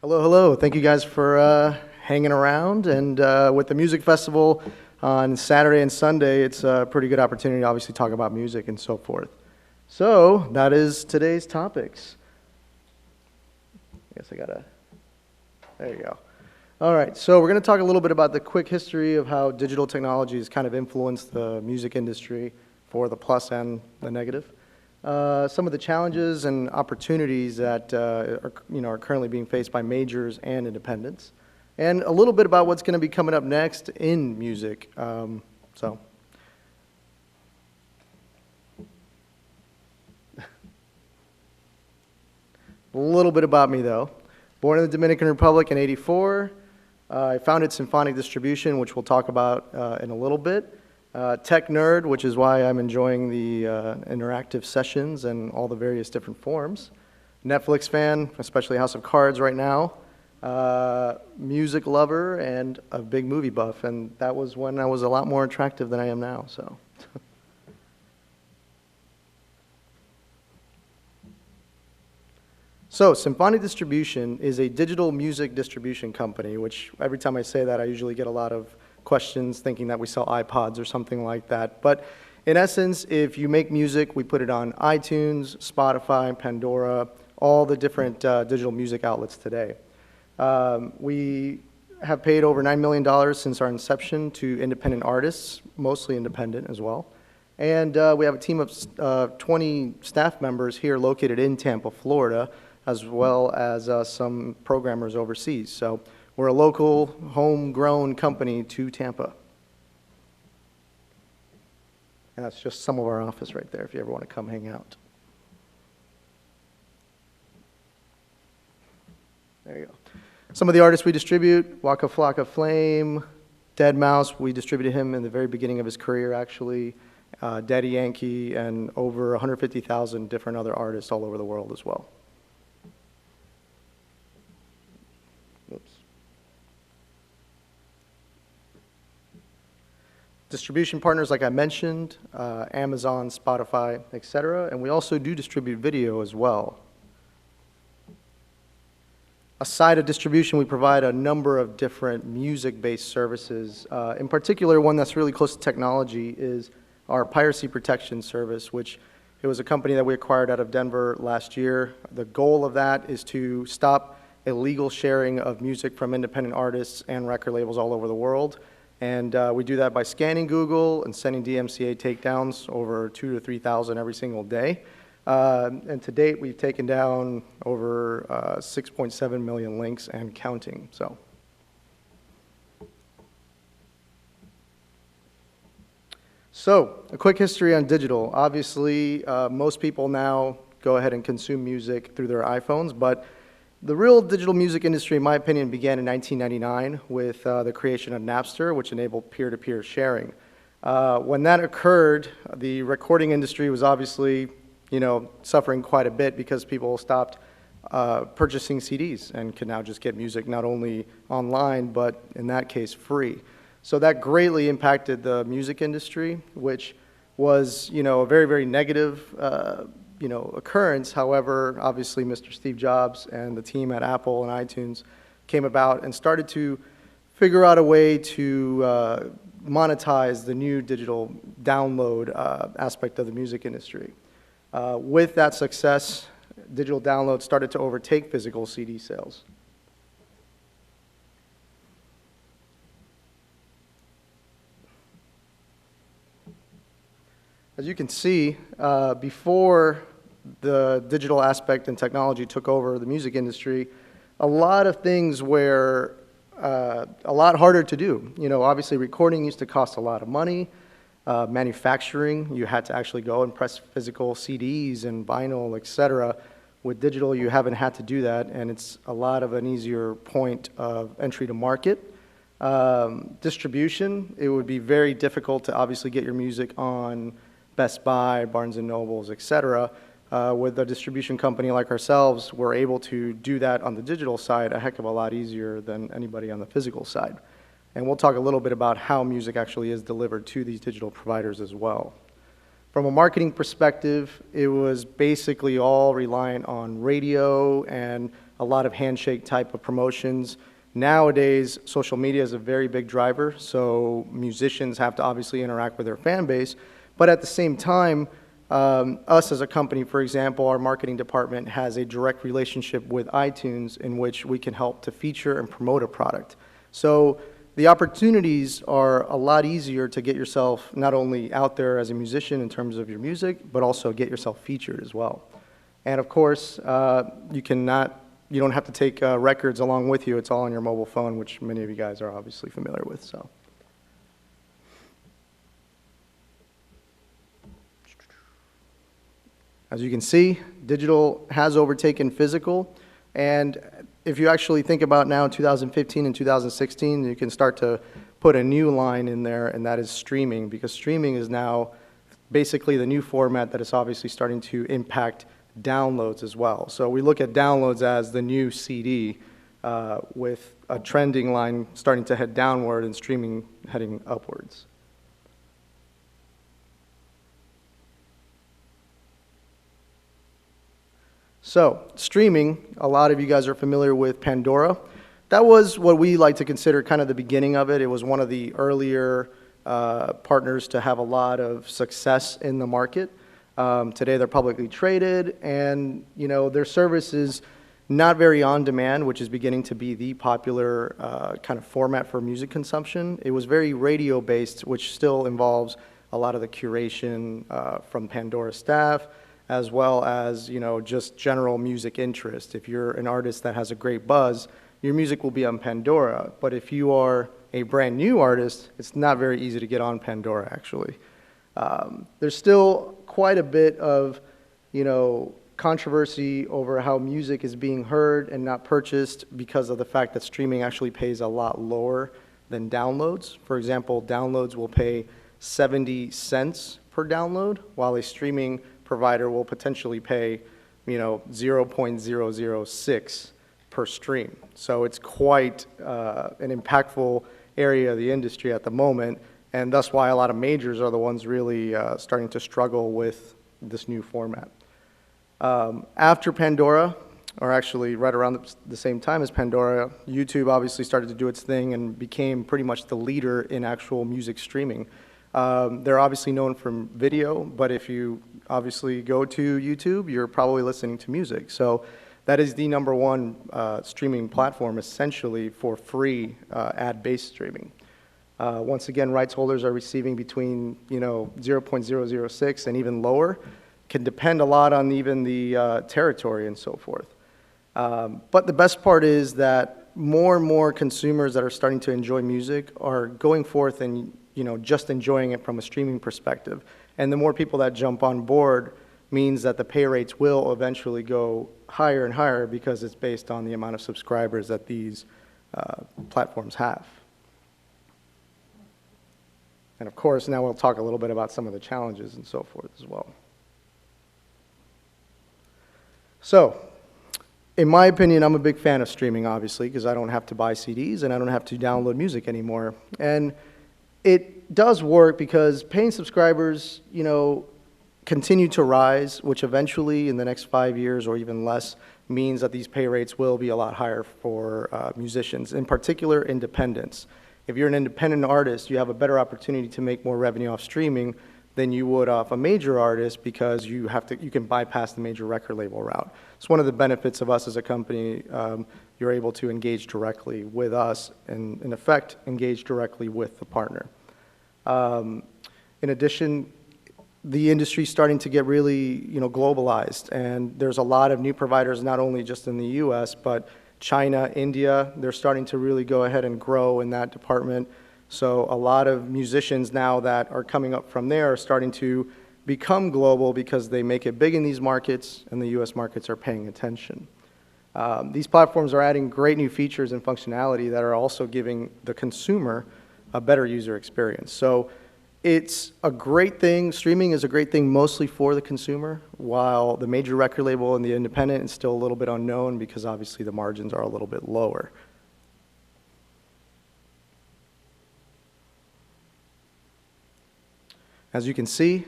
Hello, hello. Thank you guys for hanging around. And with the music festival on Saturday and Sunday, it's a pretty good opportunity to obviously talk about music and so forth. So that is today's topics. I guess I gotta, there you go. All right, so we're gonna talk a little bit about the quick history of how digital technology has kind of influenced the music industry for the plus and the negative. Some of the challenges and opportunities that are currently being faced by majors and independents, and a little bit about what's going to be coming up next in music. A little bit about me, though. Born in the Dominican Republic in '84, I founded Symphonic Distribution, which we'll talk about in a little bit. Tech nerd, which is why I'm enjoying the interactive sessions and all the various different forms. Netflix fan, especially House of Cards right now. Music lover and a big movie buff, and that was when I was a lot more attractive than I am now. So Symphonic Distribution is a digital music distribution company, which every time I say that, I usually get a lot of questions thinking that we sell iPods or something like that. But in essence, if you make music, we put it on iTunes, Spotify, Pandora, all the different digital music outlets today. We have paid over $9 million since our inception to independent artists, mostly independent as well. And we have a team of 20 staff members here located in Tampa, Florida, as well as some programmers overseas. So we're a local, homegrown company to Tampa. And that's just some of our office right there if you ever want to come hang out. There you go. Some of the artists we distribute: Waka Flocka Flame, Dead Mouse. We distributed him in the very beginning of his career, actually. Daddy Yankee, and over 150,000 different other artists all over the world as well. Oops. Distribution partners, like I mentioned, Amazon, Spotify, etc. And we also do distribute video as well. Aside of distribution, we provide a number of different music-based services. In particular, one that's really close to technology is our piracy protection service, which it was a company that we acquired out of Denver last year. The goal of that is to stop illegal sharing of music from independent artists and record labels all over the world. And we do that by scanning Google and sending DMCA takedowns over 2,000 to 3,000 every single day. And to date, we've taken down over 6.7 million links and counting. So, a quick history on digital. Obviously, most people now go ahead and consume music through their iPhones, but the real digital music industry, in my opinion, began in 1999 with the creation of Napster, which enabled peer-to-peer sharing. When that occurred, the recording industry was obviously, suffering quite a bit because people stopped purchasing CDs and can now just get music not only online, but in that case, free. So that greatly impacted the music industry, which was, a very, very negative occurrence. However, obviously Mr. Steve Jobs and the team at Apple and iTunes came about and started to figure out a way to monetize the new digital download aspect of the music industry. With that success, digital download started to overtake physical CD sales. As you can see, before the digital aspect and technology took over the music industry, a lot of things were a lot harder to do. Obviously recording used to cost a lot of money. Manufacturing, you had to actually go and press physical CDs and vinyl, etc. With digital, you haven't had to do that, and it's a lot of an easier point of entry to market. Distribution, it would be very difficult to obviously get your music on Best Buy, Barnes & Nobles, etc. With a distribution company like ourselves, we're able to do that on the digital side a heck of a lot easier than anybody on the physical side. And we'll talk a little bit about how music actually is delivered to these digital providers as well. From a marketing perspective, it was basically all reliant on radio and a lot of handshake type of promotions. Nowadays, social media is a very big driver, so musicians have to obviously interact with their fan base, but at the same time, us as a company, for example, our marketing department has a direct relationship with iTunes in which we can help to feature and promote a product. So the opportunities are a lot easier to get yourself not only out there as a musician in terms of your music, but also get yourself featured as well. And of course, you don't have to take records along with you. It's all on your mobile phone, which many of you guys are obviously familiar with. So, as you can see, digital has overtaken physical. And if you actually think about now 2015 and 2016, you can start to put a new line in there, and that is streaming, because streaming is now basically the new format that is obviously starting to impact downloads as well. So we look at downloads as the new CD, with a trending line starting to head downward and streaming heading upwards. So streaming, a lot of you guys are familiar with Pandora. That was what we like to consider kind of the beginning of it. It was one of the earlier partners to have a lot of success in the market. Today they're publicly traded, and their service is not very on demand, which is beginning to be the popular kind of format for music consumption. It was very radio based, which still involves a lot of the curation from Pandora staff, as well as just general music interest. If you're an artist that has a great buzz, your music will be on Pandora. But if you are a brand new artist, it's not very easy to get on Pandora actually. There's still quite a bit of, controversy over how music is being heard and not purchased because of the fact that streaming actually pays a lot lower than downloads. For example, downloads will pay 70 cents per download, while a streaming provider will potentially pay, 0.006 per stream. So it's quite an impactful area of the industry at the moment. And that's why a lot of majors are the ones really starting to struggle with this new format. After Pandora, or actually right around the same time as Pandora, YouTube obviously started to do its thing and became pretty much the leader in actual music streaming. They're obviously known from video, but if you obviously go to YouTube, you're probably listening to music. So that is the #1 streaming platform essentially for free ad-based streaming. Once again, rights holders are receiving between 0.006 and even lower. Can depend a lot on even the territory and so forth. But the best part is that more and more consumers that are starting to enjoy music are going forth and just enjoying it from a streaming perspective. And the more people that jump on board means that the pay rates will eventually go higher and higher because it's based on the amount of subscribers that these platforms have. And of course, now we'll talk a little bit about some of the challenges and so forth as well. So, in my opinion, I'm a big fan of streaming, obviously, because I don't have to buy CDs and I don't have to download music anymore. And it does work because paying subscribers, continue to rise, which eventually in the next 5 years or even less means that these pay rates will be a lot higher for musicians, in particular independents. If you're an independent artist, you have a better opportunity to make more revenue off streaming than you would off a major artist because you can bypass the major record label route. It's one of the benefits of us as a company. You're able to engage directly with us and, in effect, engage directly with the partner. In addition, the industry is starting to get really, globalized, and there's a lot of new providers, not only just in the U.S., but China, India. They're starting to really go ahead and grow in that department. So a lot of musicians now that are coming up from there are starting to become global because they make it big in these markets, and the U.S. markets are paying attention. These platforms are adding great new features and functionality that are also giving the consumer a better user experience. So it's a great thing. Streaming is a great thing mostly for the consumer, while the major record label and the independent is still a little bit unknown because obviously the margins are a little bit lower. As you can see,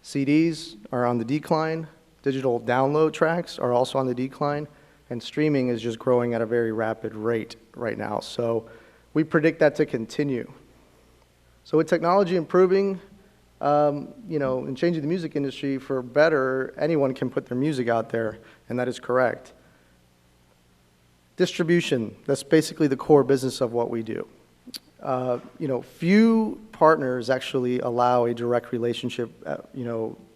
CDs are on the decline. Digital download tracks are also on the decline. and streaming is just growing at a very rapid rate right now. So we predict that to continue. So with technology improving, and changing the music industry for better, anyone can put their music out there, and that is correct. Distribution, that's basically the core business of what we do. Few partners actually allow a direct relationship,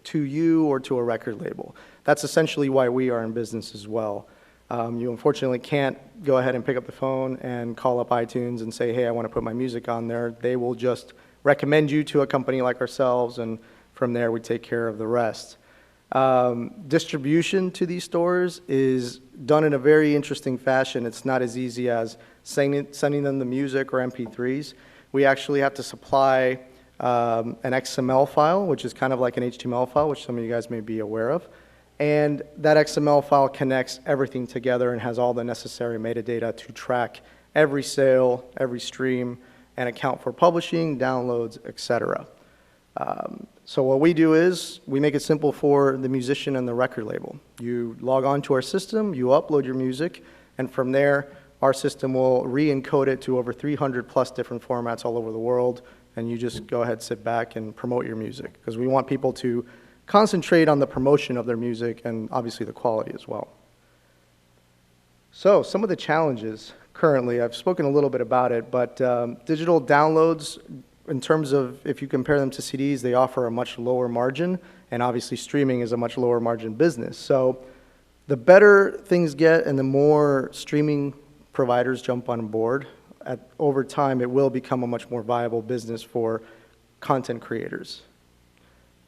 to you or to a record label. That's essentially why we are in business as well. You unfortunately can't go ahead and pick up the phone and call up iTunes and say, hey, I want to put my music on there. They will just recommend you to a company like ourselves, and from there we take care of the rest. Distribution to these stores is done in a very interesting fashion. It's not as easy as sending them the music or MP3s. We actually have to supply an XML file, which is kind of like an HTML file, which some of you guys may be aware of. And that XML file connects everything together and has all the necessary metadata to track every sale, every stream, and account for publishing, downloads, etc. So what we do is we make it simple for the musician and the record label. You log on to our system, you upload your music, and from there, our system will re-encode it to over 300 plus different formats all over the world, and you just go ahead, sit back, and promote your music, because we want people to concentrate on the promotion of their music and obviously the quality as well. So some of the challenges currently, I've spoken a little bit about it, but digital downloads, in terms of if you compare them to CDs, they offer a much lower margin, and obviously streaming is a much lower margin business. So the better things get and the more streaming providers jump on board, over time it will become a much more viable business for content creators.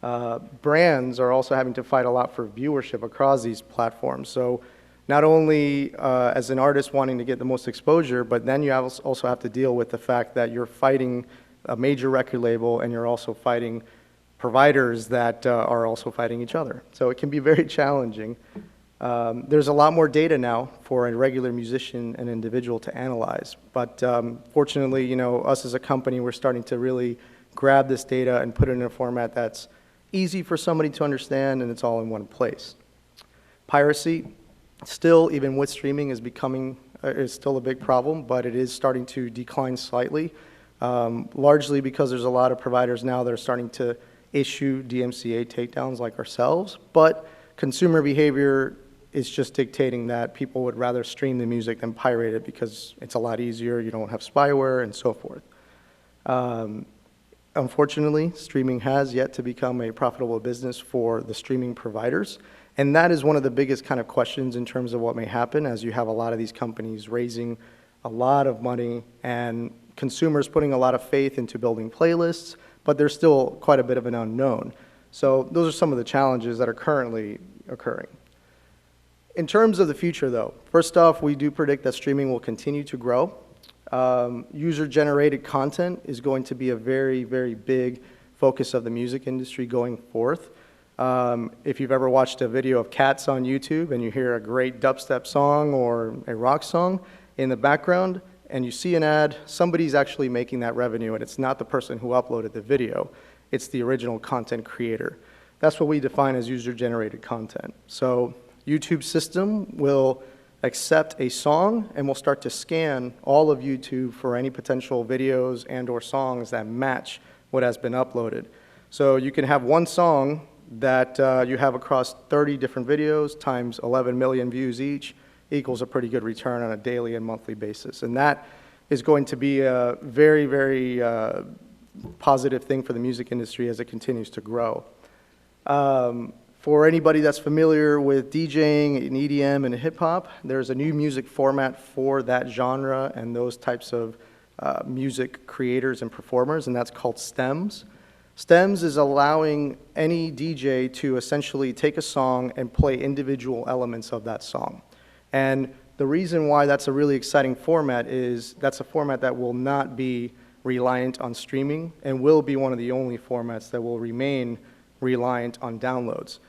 Brands are also having to fight a lot for viewership across these platforms. So not only as an artist wanting to get the most exposure, but then you also have to deal with the fact that you're fighting a major record label, and you're also fighting providers that are also fighting each other. So it can be very challenging. There's a lot more data now for a regular musician and individual to analyze. But fortunately, us as a company, we're starting to really grab this data and put it in a format that's easy for somebody to understand, and it's all in one place. Piracy, still, even with streaming, is still a big problem, but it is starting to decline slightly. Largely because there's a lot of providers now that are starting to issue DMCA takedowns like ourselves, but consumer behavior is just dictating that people would rather stream the music than pirate it because it's a lot easier, you don't have spyware, and so forth. Unfortunately, streaming has yet to become a profitable business for the streaming providers, and that is one of the biggest kind of questions in terms of what may happen as you have a lot of these companies raising a lot of money and consumers putting a lot of faith into building playlists, but there's still quite a bit of an unknown. So those are some of the challenges that are currently occurring. In terms of the future, though, first off, we do predict that streaming will continue to grow. User-generated content is going to be a very, very big focus of the music industry going forth. If you've ever watched a video of Cats on YouTube and you hear a great dubstep song or a rock song in the background, and you see an ad, somebody's actually making that revenue, and it's not the person who uploaded the video. It's the original content creator. That's what we define as user-generated content. So YouTube's system will accept a song and will start to scan all of YouTube for any potential videos and or songs that match what has been uploaded. So you can have one song that you have across 30 different videos times 11 million views each, equals a pretty good return on a daily and monthly basis. And that is going to be a very, very positive thing for the music industry as it continues to grow. For anybody that's familiar with DJing and EDM and hip-hop, there's a new music format for that genre and those types of music creators and performers, and that's called stems. Stems is allowing any DJ to essentially take a song and play individual elements of that song. And the reason why that's a really exciting format is that's a format that will not be reliant on streaming and will be one of the only formats that will remain reliant on downloads.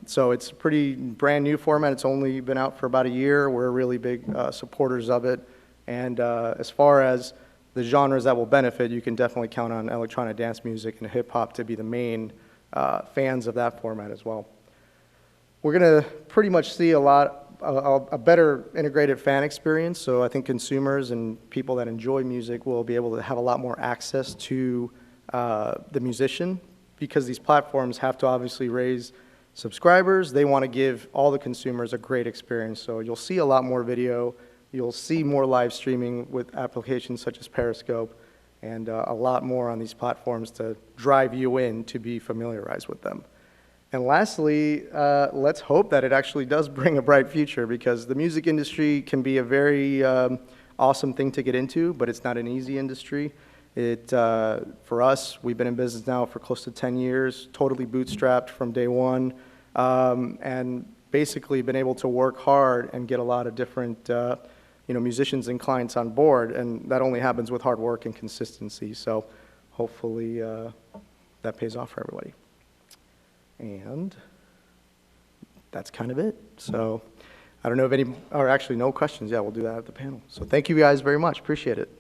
So it's a pretty brand new format. It's only been out for about a year. We're really big supporters of it. And as far as the genres that will benefit, you can definitely count on electronic dance music and hip hop to be the main fans of that format as well. We're going to pretty much see a lot a better integrated fan experience. So I think consumers and people that enjoy music will be able to have a lot more access to the musician, because these platforms have to obviously raise subscribers. They want to give all the consumers a great experience. So you'll see a lot more video. You'll see more live streaming with applications such as Periscope, and a lot more on these platforms to drive you in to be familiarized with them. And lastly, let's hope that it actually does bring a bright future, because the music industry can be a very awesome thing to get into, but it's not an easy industry. For us, we've been in business now for close to 10 years, totally bootstrapped from day one, and basically been able to work hard and get a lot of different musicians and clients on board, and that only happens with hard work and consistency. So hopefully that pays off for everybody. And that's kind of it. So I don't know if any, or actually no questions. Yeah, we'll do that at the panel. So thank you guys very much. Appreciate it.